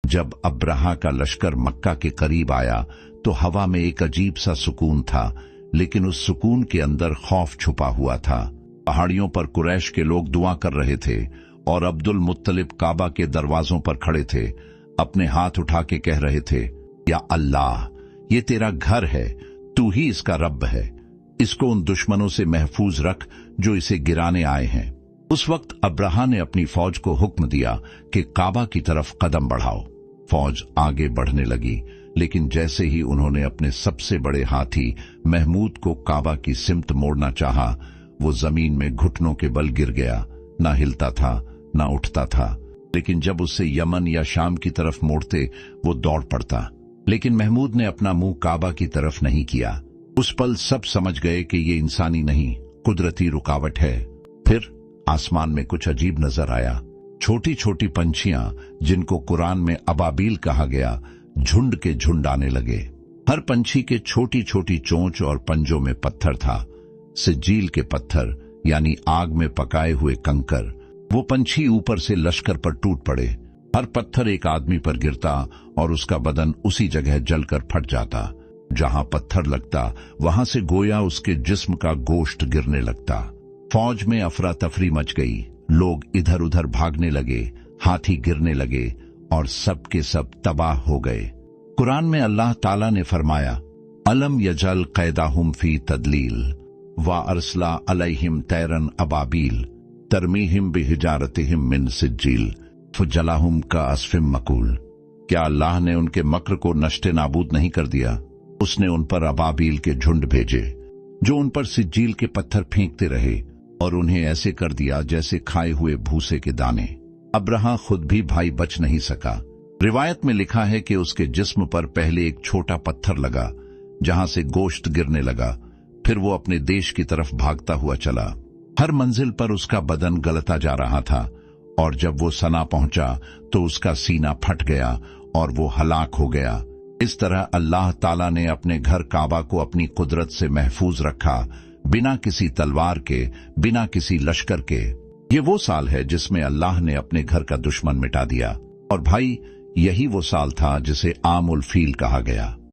जब अब्रहा का लश्कर मक्का के करीब आया तो हवा में एक अजीब सा सुकून था, लेकिन उस सुकून के अंदर खौफ छुपा हुआ था। पहाड़ियों पर कुरैश के लोग दुआ कर रहे थे और अब्दुल मुत्तलिब काबा के दरवाजों पर खड़े थे, अपने हाथ उठा के कह रहे थे, या अल्लाह, ये तेरा घर है, तू ही इसका रब है, इसको उन दुश्मनों से महफूज रख जो इसे गिराने आए हैं। उस वक्त अब्रहा ने अपनी फौज को हुक्म दिया कि काबा की तरफ कदम बढ़ाओ। फौज आगे बढ़ने लगी, लेकिन जैसे ही उन्होंने अपने सबसे बड़े हाथी महमूद को काबा की सिमत मोड़ना चाहा, वो जमीन में घुटनों के बल गिर गया, ना हिलता था ना उठता था। लेकिन जब उसे यमन या शाम की तरफ मोड़ते वो दौड़ पड़ता। लेकिन महमूद ने अपना मुंह काबा की तरफ नहीं किया। उस पल सब समझ गए कि ये इंसानी नहीं, कुदरती रुकावट है। फिर आसमान में कुछ अजीब नजर आया। छोटी छोटी पंछियां, जिनको कुरान में अबाबील कहा गया, झुंड के झुंड आने लगे। हर पंछी के छोटी छोटी चोंच और पंजों में पत्थर था, सिज्जील के पत्थर, यानी आग में पकाए हुए कंकर। वो पंछी ऊपर से लश्कर पर टूट पड़े। हर पत्थर एक आदमी पर गिरता और उसका बदन उसी जगह जलकर फट जाता। जहां पत्थर लगता वहां से गोया उसके जिस्म का गोश्त गिरने लगता। फौज में अफरा तफरी मच गई। लोग इधर उधर भागने लगे, हाथी गिरने लगे और सब के सब तबाह हो गए। कुरान में अल्लाह ताला ने फरमाया, अलम यजल कैदाहुम फी तदलील व अरसला अलैहिम तैरन अबाबील तरमीहिम बिहिजारतिहिम मिन सिज्जील फजलाहुम का अस्फिम मकूल। क्या अल्लाह ने उनके मक्र को नष्टे नाबूद नहीं कर दिया? उसने उन पर अबाबील के झुंड भेजे जो उन पर सिज्जील के पत्थर फेंकते रहे और उन्हें ऐसे कर दिया जैसे खाए हुए भूसे के दाने। अब्रहा खुद भी भाई बच नहीं सका। रिवायत में लिखा है कि उसके जिस्म पर पहले एक छोटा पत्थर लगा, जहां से गोश्त गिरने लगा। फिर वो अपने देश की तरफ भागता हुआ चला। हर मंजिल पर उसका बदन गलता जा रहा था और जब वो सना पहुंचा तो उसका सीना फट गया और वो हलाक हो गया। इस तरह अल्लाह ताला ने अपने घर काबा को अपनी कुदरत से महफूज रखा, बिना किसी तलवार के, बिना किसी लश्कर के। ये वो साल है जिसमें अल्लाह ने अपने घर का दुश्मन मिटा दिया। और भाई, यही वो साल था जिसे आमुल फील कहा गया।